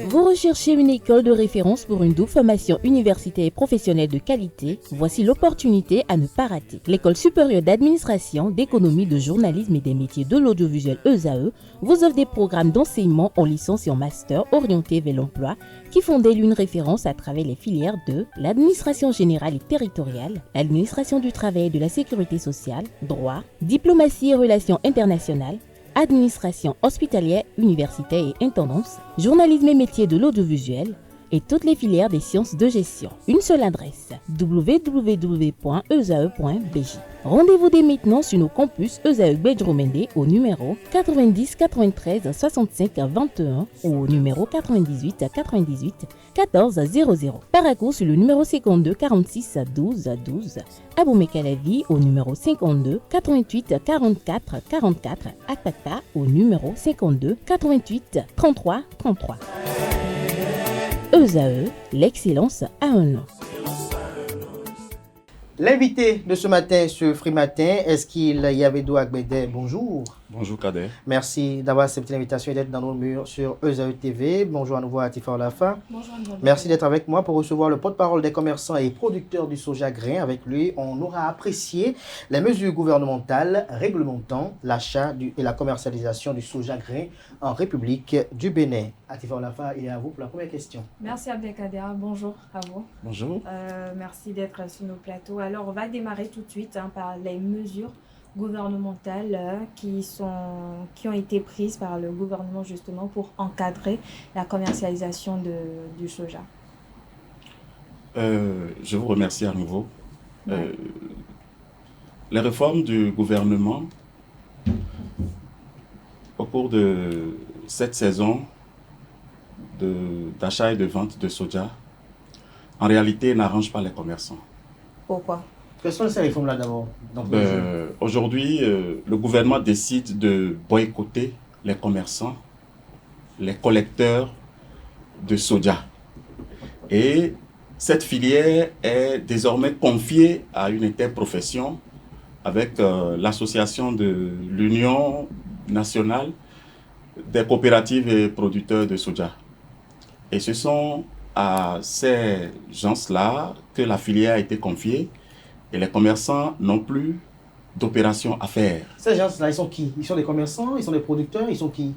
Vous recherchez une école de référence pour une double formation universitaire et professionnelle de qualité? Voici l'opportunité à ne pas rater. L'École supérieure d'administration, d'économie, de journalisme et des métiers de l'audiovisuel ESAE vous offre des programmes d'enseignement en licence et en master orientés vers l'emploi qui font d'elle une référence à travers les filières de l'administration générale et territoriale, l'administration du travail et de la sécurité sociale, droit, diplomatie et relations internationales, administration hospitalière, universitaire et intendance, journalisme et métiers de l'audiovisuel et toutes les filières des sciences de gestion. Une seule adresse, www.esae.bj. Rendez-vous dès maintenant sur nos campus ESAE Bedjromende au numéro 90 93 65 21 ou au numéro 98 98 14 00. Paracourt sur le numéro 52 46 12 12. Aboumé-Calavi au numéro 52 88 44 44. Akpaka au numéro 52 88 33 33. ESAE, l'excellence à un nom. L'invité de ce matin sur Free Matin, est-ce qu'il y avait Agbede? Bonjour. Bonjour Kader. Merci d'avoir accepté l'invitation et d'être dans nos murs sur ESAE TV. Bonjour à nouveau à Tifa Olafa. Bonjour. Merci d'être avec moi pour recevoir le porte-parole des commerçants et producteurs du soja grain. Avec lui, on aura apprécié les mesures gouvernementales réglementant l'achat et la commercialisation du soja grain en République du Bénin. Atifa Olafa, il est à vous pour la première question. Merci Abdelkader, bonjour à vous. Bonjour. Merci d'être sur nos plateaux. Alors on va démarrer tout de suite par les mesures gouvernementales qui ont été prises par le gouvernement justement pour encadrer la commercialisation du soja. Je vous remercie à nouveau. Ouais. Les réformes du gouvernement au cours de cette saison d'achat et de vente de soja, en réalité, n'arrangent pas les commerçants. Pourquoi? Quelles sont ces réformes-là d'abord? Aujourd'hui, le gouvernement décide de boycotter les commerçants, les collecteurs de soja. Et cette filière est désormais confiée à une interprofession avec l'association de l'Union nationale des coopératives et producteurs de soja. Et ce sont à ces gens-là que la filière a été confiée et les commerçants n'ont plus d'opération à faire. Ces gens-là, ils sont qui? Ils sont des commerçants? Ils sont des producteurs? Ils sont qui?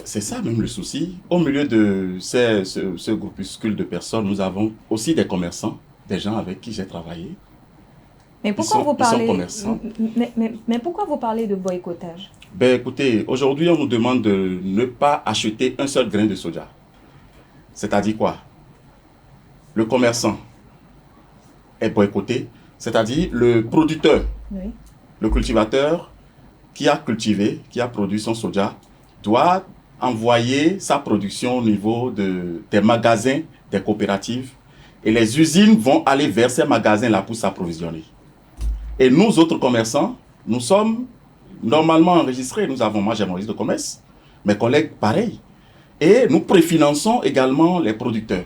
C'est ça même le souci. Au milieu de ce groupuscule de personnes, nous avons aussi des commerçants, des gens avec qui j'ai travaillé. Mais pourquoi Mais pourquoi vous parlez de boycottage? Écoutez, aujourd'hui, on nous demande de ne pas acheter un seul grain de soja. C'est-à-dire quoi? Le commerçant est boycotté, c'est-à-dire le producteur, oui, le cultivateur qui a cultivé, qui a produit son soja, doit envoyer sa production au niveau des magasins, des coopératives, et les usines vont aller vers ces magasins-là pour s'approvisionner. Et nous autres commerçants, nous sommes normalement enregistrés, moi j'ai mon registre de commerce, mes collègues pareil. Et nous préfinançons également les producteurs.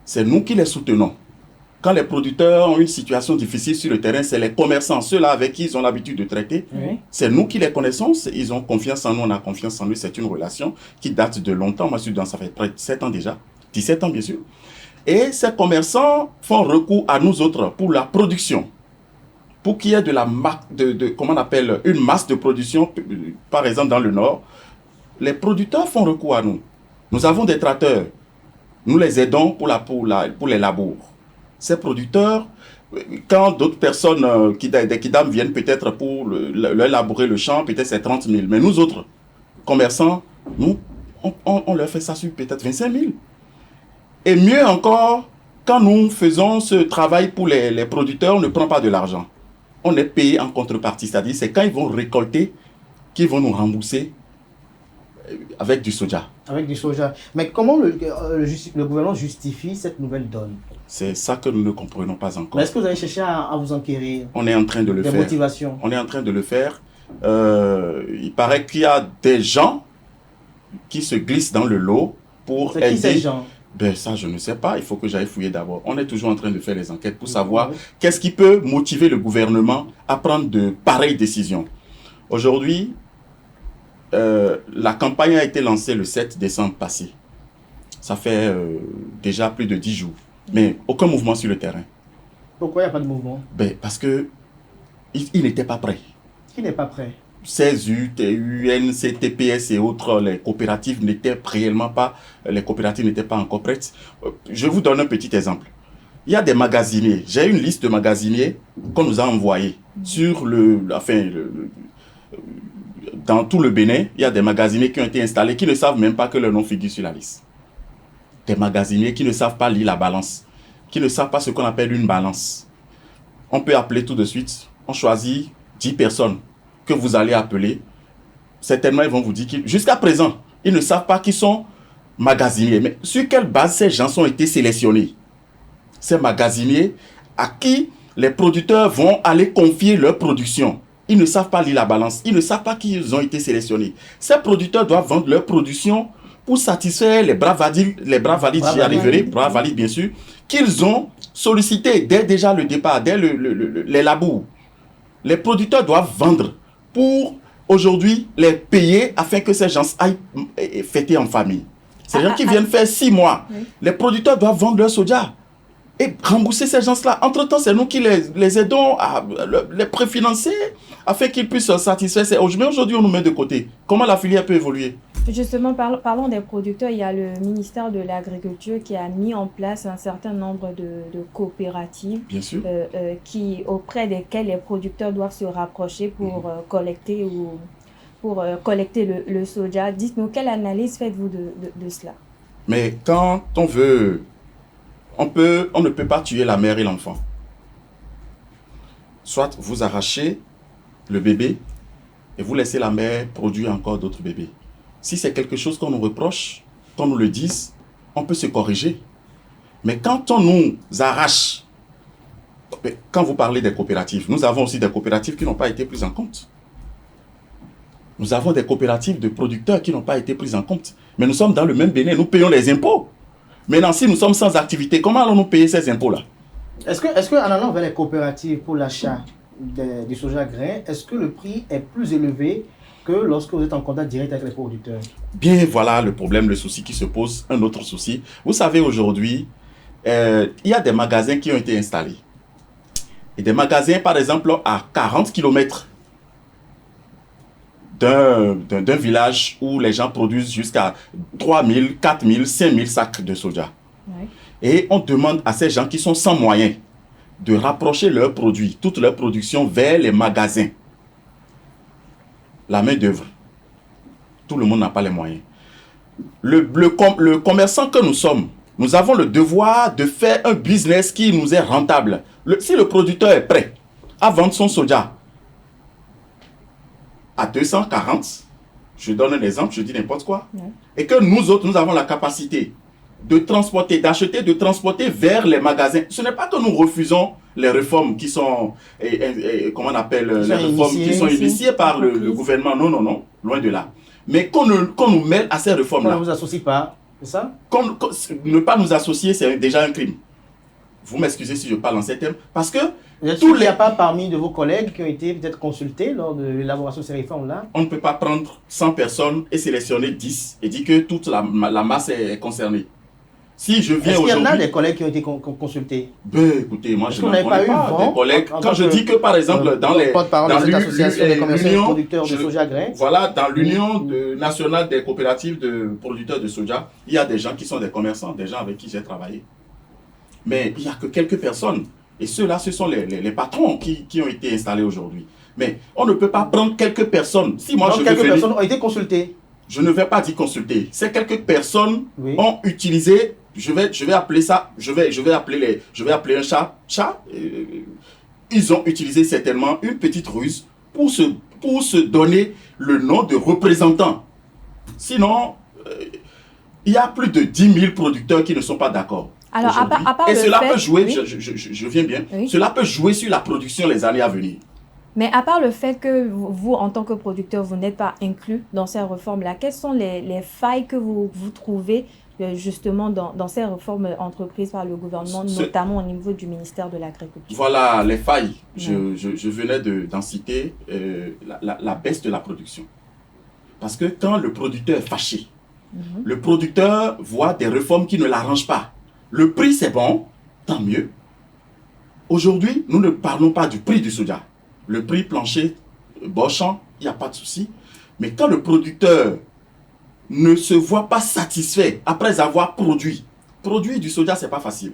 C'est nous qui les soutenons. Quand les producteurs ont une situation difficile sur le terrain, c'est les commerçants, ceux-là avec qui ils ont l'habitude de traiter. oui. C'est nous qui les connaissons, ils ont confiance en nous, on a confiance en eux. C'est une relation qui date de longtemps. Moi, je suis dedans, ça fait près de 7 ans déjà, 17 ans bien sûr. Et ces commerçants font recours à nous autres pour la production. Pour qu'il y ait comment on appelle, une masse de production, par exemple dans le Nord, les producteurs font recours à nous. Nous avons des traiteurs. Nous les aidons pour les labours. Ces producteurs, quand d'autres personnes, des kidam viennent peut-être pour leur labourer le champ, peut-être c'est 30 000. Mais nous autres, commerçants, on leur fait ça sur peut-être 25 000. Et mieux encore, quand nous faisons ce travail pour les producteurs, on ne prend pas de l'argent. On est payé en contrepartie. C'est-à-dire, c'est quand ils vont récolter qu'ils vont nous rembourser avec du soja. Avec du soja. Mais comment le gouvernement justifie cette nouvelle donne? C'est ça que nous ne comprenons pas encore. Mais est-ce que vous avez cherché à vous enquérir? On est en train de le faire. Des motivations? On est en train de le faire. Il paraît qu'il y a des gens qui se glissent dans le lot pour aider. C'est qui ces gens? Ben ça, je ne sais pas. Il faut que j'aille fouiller d'abord. On est toujours en train de faire les enquêtes pour savoir qu'est-ce qui peut motiver le gouvernement à prendre de pareilles décisions. Aujourd'hui, la campagne a été lancée le 7 décembre passé. Ça fait déjà plus de 10 jours. Mais aucun mouvement sur le terrain. Pourquoi il n'y a pas de mouvement? Ben, parce que il n'était pas prêt. Qui n'est pas prêt? CESU, TUN, CTPS et autres, les coopératives n'étaient pas encore prêtes. Je vous donne un petit exemple. Il y a des magasiniers. J'ai une liste de magasiniers qu'on nous a envoyés sur dans tout le Bénin. Il y a des magasiniers qui ont été installés qui ne savent même pas que leur nom figure sur la liste. Des magasiniers qui ne savent pas lire la balance, qui ne savent pas ce qu'on appelle une balance. On peut appeler tout de suite. On choisit 10 personnes que vous allez appeler. Certainement, ils vont vous dire jusqu'à présent, ils ne savent pas qui sont magasiniers. Mais sur quelle base ces gens ont été sélectionnés? Ces magasiniers à qui les producteurs vont aller confier leur production. Ils ne savent pas lire la balance. Ils ne savent pas qui ils ont été sélectionnés. Ces producteurs doivent vendre leur production pour satisfaire les bras valides, j'y arriverai, bras valides bien sûr, qu'ils ont sollicité dès déjà le départ, dès les labours. Les producteurs doivent vendre pour aujourd'hui les payer afin que ces gens aillent fêter en famille. Ces gens qui viennent faire 6 mois, les producteurs doivent vendre leur soja et rembourser ces gens-là. Entre-temps, c'est nous qui les aidons à les préfinancer afin qu'ils puissent satisfaire ces... Mais aujourd'hui, on nous met de côté. Comment la filière peut évoluer? Justement, parlons des producteurs. Il y a le ministère de l'Agriculture qui a mis en place un certain nombre de coopératives. Bien sûr. Auprès desquelles les producteurs doivent se rapprocher pour collecter le soja. Dites-nous, quelle analyse faites-vous de cela? Mais quand on veut... On ne peut pas tuer la mère et l'enfant. Soit vous arrachez le bébé et vous laissez la mère produire encore d'autres bébés. Si c'est quelque chose qu'on nous reproche, qu'on nous le dise, on peut se corriger. Mais quand on nous arrache, quand vous parlez des coopératives, nous avons aussi des coopératives qui n'ont pas été prises en compte. Nous avons des coopératives de producteurs qui n'ont pas été prises en compte. Mais nous sommes dans le même Bénin, nous payons les impôts. Maintenant, si nous sommes sans activité, comment allons-nous payer ces impôts-là? Est-ce qu'en allant vers les coopératives pour l'achat du soja grain, est-ce que le prix est plus élevé que lorsque vous êtes en contact direct avec les producteurs? Bien, voilà le problème, le souci qui se pose. Un autre souci. Vous savez, aujourd'hui, il y a des magasins qui ont été installés. Et des magasins, par exemple, à 40 km d'un village où les gens produisent jusqu'à 3 000, 4 000, 5 000 sacs de soja. Ouais. Et on demande à ces gens qui sont sans moyens de rapprocher leurs produits, toute leur production vers les magasins. La main-d'œuvre. Tout le monde n'a pas les moyens. Le commerçant que nous sommes, nous avons le devoir de faire un business qui nous est rentable. Si le producteur est prêt à vendre son soja à 240, je donne un exemple, je dis n'importe quoi, et que nous autres, nous avons la capacité de transporter, d'acheter, de transporter vers les magasins. Ce n'est pas que nous refusons les réformes qui sont, comment on appelle, les réformes qui sont initiées par le gouvernement. Non, non, non, loin de là. Mais qu'on nous mêle à ces réformes-là. Qu'on ne vous associe pas, c'est ça? Ne pas nous associer, c'est déjà un crime. Vous m'excusez si je parle en ces termes, parce que il n'y a pas parmi de vos collègues qui ont été peut-être consultés lors de l'élaboration de ces réformes-là? On ne peut pas prendre 100 personnes et sélectionner 10 et dire que toute la masse est concernée. Si je viens aujourd'hui... Est-ce qu'il y en a des collègues qui ont été consultés? Ben, écoutez, moi je n'en connais pas des collègues. Quand je dis que par exemple dans l'association des commerçants et producteurs de soja grain, voilà, dans l'Union nationale des coopératives de producteurs de soja, il y a des gens qui sont des commerçants, des gens avec qui j'ai travaillé. Mais il n'y a que quelques personnes. Et ceux-là, ce sont les patrons qui ont été installés aujourd'hui. Mais on ne peut pas prendre quelques personnes. Si moi donc quelques personnes ont été consultées. Je ne vais pas dire consulter. Ces quelques personnes ont utilisé, je vais appeler ça, je vais appeler un chat. Ils ont utilisé certainement une petite ruse pour se donner le nom de représentant. Sinon, il y a plus de 10 000 producteurs qui ne sont pas d'accord. Alors, à part et cela peut jouer, oui. je viens bien, cela peut jouer sur la production les années à venir. Mais à part le fait que vous, en tant que producteur, vous n'êtes pas inclus dans ces réformes-là, quelles sont les failles que vous trouvez justement dans ces réformes entreprises par le gouvernement, notamment au niveau du ministère de l'Agriculture? Voilà les failles. Je venais d'en citer la baisse de la production. Parce que quand le producteur est fâché, le producteur voit des réformes qui ne l'arrangent pas. Le prix, c'est bon, tant mieux. Aujourd'hui, nous ne parlons pas du prix du soja. Le prix plancher, Boschan, il n'y a pas de souci. Mais quand le producteur ne se voit pas satisfait après avoir produit du soja, ce n'est pas facile.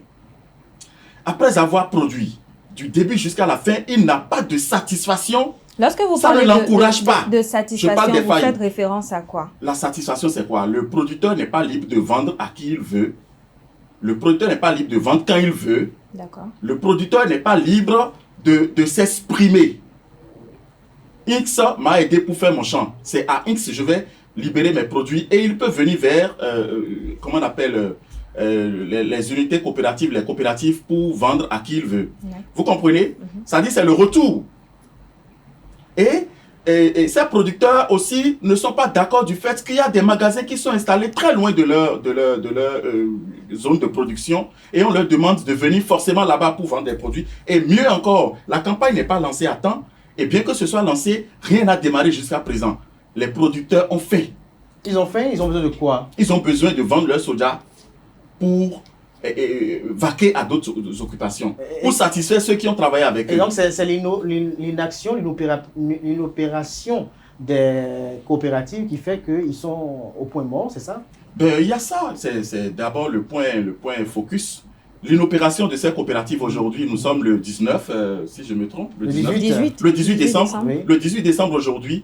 Après avoir produit, du début jusqu'à la fin, il n'a pas de satisfaction. Lorsque vous ça parlez ne l'encourage pas. De satisfaction, vous faites référence à quoi? La satisfaction, c'est quoi? Le producteur n'est pas libre de vendre à qui il veut. Le producteur n'est pas libre de vendre quand il veut. D'accord. Le producteur n'est pas libre de s'exprimer. X m'a aidé pour faire mon champ. C'est à X je vais libérer mes produits et il peut venir vers, comment on appelle, les unités coopératives, les coopératives pour vendre à qui il veut. Vous comprenez? Ça dit c'est le retour. Et ces producteurs aussi ne sont pas d'accord du fait qu'il y a des magasins qui sont installés très loin de leur zone de production et on leur demande de venir forcément là-bas pour vendre des produits. Et mieux encore, la campagne n'est pas lancée à temps et bien que ce soit lancé, rien n'a démarré jusqu'à présent. Les producteurs ont faim. Ils ont faim, ils ont besoin de quoi? Ils ont besoin de vendre leur soja pour vaquer à d'autres occupations, pour satisfaire ceux qui ont travaillé avec eux. Et donc c'est l'inaction, l'inopération des coopératives qui fait qu'ils sont au point mort, c'est ça? Il y a ça, c'est d'abord le point focus. L'inopération de ces coopératives aujourd'hui, nous sommes le 19, si je me trompe, le 18 décembre. Oui. Le 18 décembre aujourd'hui,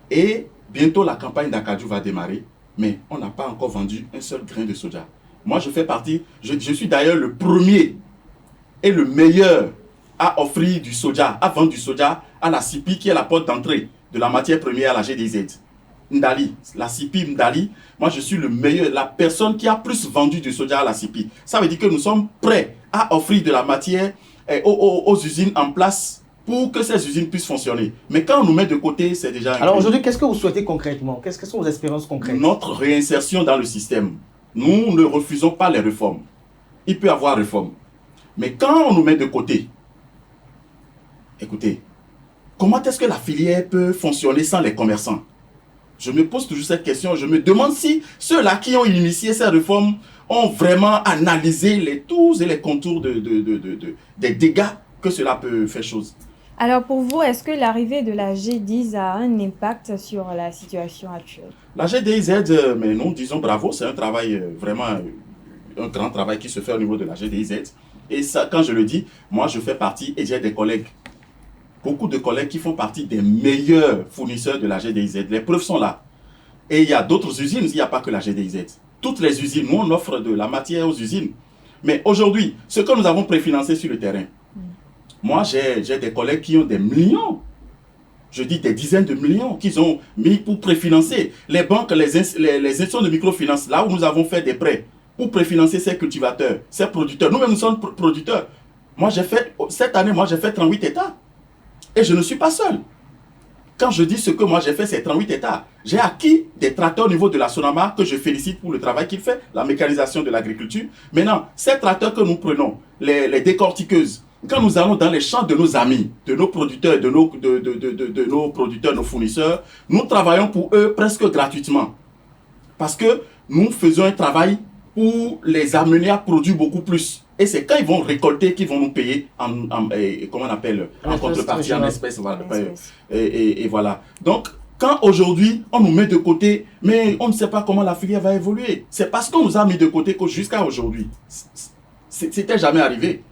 et bientôt la campagne d'Akadjou va démarrer, mais on n'a pas encore vendu un seul grain de soja. Moi, je fais partie, je suis d'ailleurs le premier et le meilleur à offrir du soja, à vendre du soja à la CIPI qui est la porte d'entrée de la matière première à la GDZ. Ndali, la CIPI Ndali, moi je suis le meilleur, la personne qui a plus vendu du soja à la CIPI. Ça veut dire que nous sommes prêts à offrir de la matière aux usines en place pour que ces usines puissent fonctionner. Mais quand on nous met de côté, c'est déjà... Alors aujourd'hui, qu'est-ce que vous souhaitez concrètement? Quelles sont vos espérances concrètes? Notre réinsertion dans le système. Nous ne refusons pas les réformes. Il peut y avoir réforme. Mais quand on nous met de côté, écoutez, comment est-ce que la filière peut fonctionner sans les commerçants? Je me pose toujours cette question. Je me demande si ceux-là qui ont initié ces réformes ont vraiment analysé les tous et les contours des dégâts que cela peut faire chose. Alors pour vous, est-ce que l'arrivée de la G10 a un impact sur la situation actuelle? La GDIZ, mais nous disons bravo, c'est un travail vraiment, un grand travail qui se fait au niveau de la GDIZ. Et ça, quand je le dis, moi je fais partie et j'ai des collègues, beaucoup de collègues qui font partie des meilleurs fournisseurs de la GDIZ. Les preuves sont là. Et il y a d'autres usines, il n'y a pas que la GDIZ. Toutes les usines, nous on offre de la matière aux usines. Mais aujourd'hui, ce que nous avons préfinancé sur le terrain, moi, j'ai des collègues qui ont des millions, je dis des dizaines de millions, qu'ils ont mis pour préfinancer. Les banques, les institutions de microfinance, là où nous avons fait des prêts pour préfinancer ces cultivateurs, ces producteurs. Nous-mêmes, nous sommes producteurs. Moi, cette année, j'ai fait 38 hectares. Et je ne suis pas seul. Quand je dis ce que moi j'ai fait, c'est 38 hectares. J'ai acquis des tracteurs au niveau de la Sonama que je félicite pour le travail qu'il fait, la mécanisation de l'agriculture. Maintenant, ces tracteurs que nous prenons, les décortiqueuses, quand nous allons dans les champs de nos amis, de nos producteurs, de nos producteurs, nos fournisseurs, nous travaillons pour eux presque gratuitement. Parce que nous faisons un travail pour les amener à produire beaucoup plus. Et c'est quand ils vont récolter qu'ils vont nous payer en contrepartie, en espèces. Voilà. Et voilà. Donc, quand aujourd'hui, on nous met de côté, mais on ne sait pas comment la filière va évoluer. C'est parce qu'on nous a mis de côté que jusqu'à aujourd'hui, c'était jamais arrivé.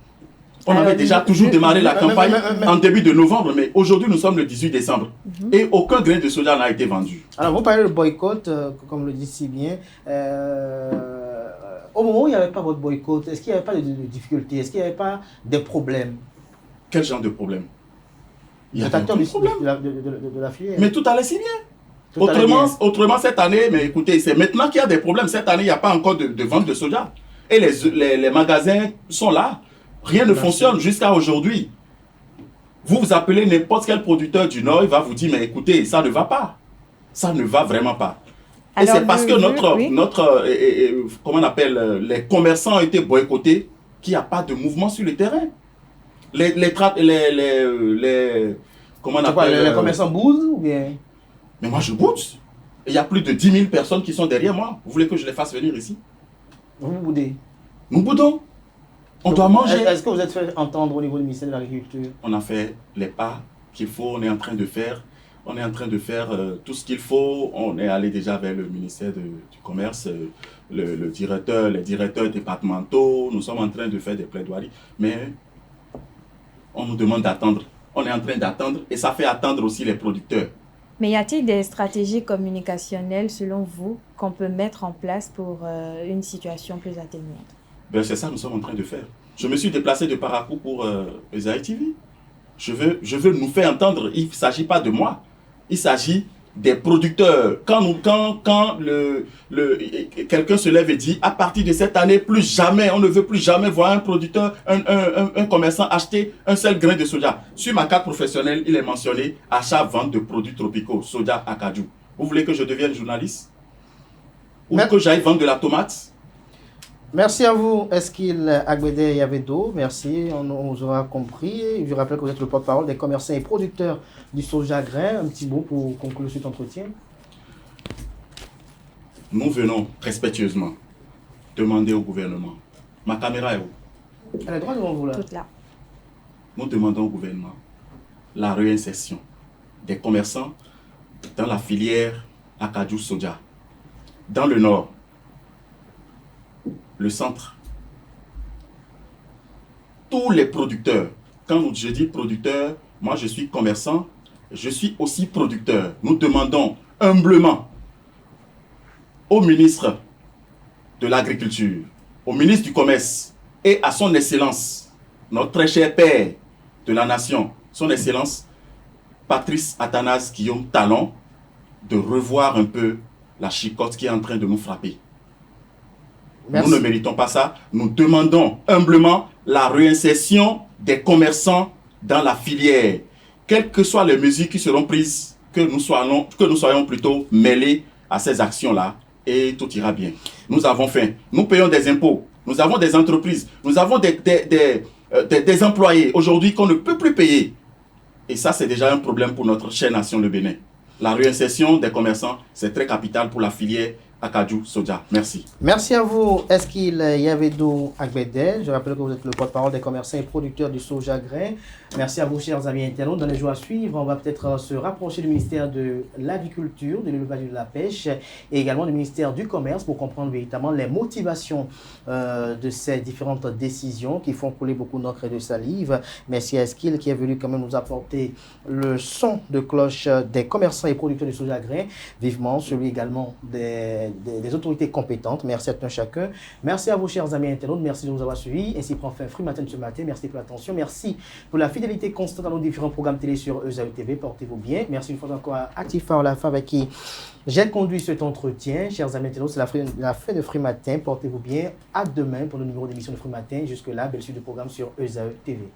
On avait déjà toujours démarré la campagne en début de novembre, mais aujourd'hui nous sommes le 18 décembre et aucun grain de soja n'a été vendu. Alors vous parlez de boycott, comme le dit si bien. Au moment où il n'y avait pas votre boycott, est-ce qu'il n'y avait pas de difficultés? Est-ce qu'il n'y avait pas de problèmes? Quel genre de problème? Il y a de la filière. Mais tout allait si bien. Autrement, cette année, mais écoutez, c'est maintenant qu'il y a des problèmes. Cette année, il n'y a pas encore de vente de soja. Et les magasins sont là. Rien ne fonctionne jusqu'à aujourd'hui. Vous appelez n'importe quel producteur du Nord, il va vous dire, mais écoutez, ça ne va pas. Ça ne va vraiment pas. Et c'est parce que comment on appelle, les commerçants ont été boycottés qu'il n'y a pas de mouvement sur le terrain. Comment on appelle, les commerçants boudent ou bien? Mais moi je boude. Il y a plus de 10 000 personnes qui sont derrière moi. Vous voulez que je les fasse venir ici? Vous boudez? Nous boudons. On doit manger. Est-ce que vous êtes fait entendre au niveau du ministère de l'Agriculture? On a fait les pas qu'il faut, on est en train de faire. On est en train de faire tout ce qu'il faut. On est allé déjà vers le ministère du Commerce, les directeurs départementaux. Nous sommes en train de faire des plaidoiries. Mais on nous demande d'attendre. On est en train d'attendre et ça fait attendre aussi les producteurs. Mais y a-t-il des stratégies communicationnelles, selon vous, qu'on peut mettre en place pour une situation plus atténuante? Ben, c'est ça que nous sommes en train de faire. Je me suis déplacé de Parakou pour Esaïe TV. Je veux nous faire entendre. Il ne s'agit pas de moi. Il s'agit des producteurs. Quand quelqu'un se lève et dit, à partir de cette année, plus jamais, on ne veut plus jamais voir un producteur, un commerçant acheter un seul grain de soja. Sur ma carte professionnelle, il est mentionné achat-vente de produits tropicaux, soja Akaju. Vous voulez que je devienne journaliste? Ou que j'aille vendre de la tomate? Merci à vous, Eskil Agbede Yavedo. Merci, on nous aura compris. Je rappelle que vous êtes le porte-parole des commerçants et producteurs du soja grain. Un petit mot pour conclure cet entretien. Nous venons respectueusement demander au gouvernement. Ma caméra est où? Elle est droite devant vous là. Toute là. Nous demandons au gouvernement la réinsertion des commerçants dans la filière Akaju Soja. Dans le nord, le centre, tous les producteurs, quand je dis producteur, moi je suis commerçant, je suis aussi producteur. Nous demandons humblement au ministre de l'Agriculture, au ministre du Commerce et à son Excellence, notre très cher père de la nation, son Excellence Patrice Athanase Guillaume Talon, de revoir un peu la chicotte qui est en train de nous frapper. Merci. Nous ne méritons pas ça. Nous demandons humblement la réinsertion des commerçants dans la filière. Quelles que soient les mesures qui seront prises, que nous soyons plutôt mêlés à ces actions-là et tout ira bien. Nous avons faim. Nous payons des impôts. Nous avons des entreprises. Nous avons des employés aujourd'hui qu'on ne peut plus payer. Et ça, c'est déjà un problème pour notre chère nation, le Bénin. La réinsertion des commerçants, c'est très capital pour la filière Akaju Soja. Merci. Merci à vous, Eskil Yavedo Agbede. Je rappelle que vous êtes le porte-parole des commerçants et producteurs du soja grain. Merci à vous, chers amis internautes. Dans les jours à suivre, on va peut-être se rapprocher du ministère de l'Agriculture, de l'élevage et de la pêche, et également du ministère du Commerce pour comprendre véritablement les motivations de ces différentes décisions qui font couler beaucoup d'encre et de salive. Merci à Eskil qui est venu quand même nous apporter le son de cloche des commerçants et producteurs du soja grain, vivement celui également des autorités compétentes. Merci à tout un chacun. Merci à vous, chers amis internautes. Merci de nous avoir suivis. Ainsi prend fin Free Matin ce matin. Merci pour l'attention. Merci pour la fidélité constante dans nos différents programmes télé sur Esaü TV. Portez-vous bien. Merci une fois encore à Atifa Olafa avec qui j'ai conduit cet entretien. Chers amis internautes, c'est la fin de Free Matin. Portez-vous bien. À demain pour le numéro d'émission de Free Matin. Jusque-là, belle suite de programme sur Esaü TV.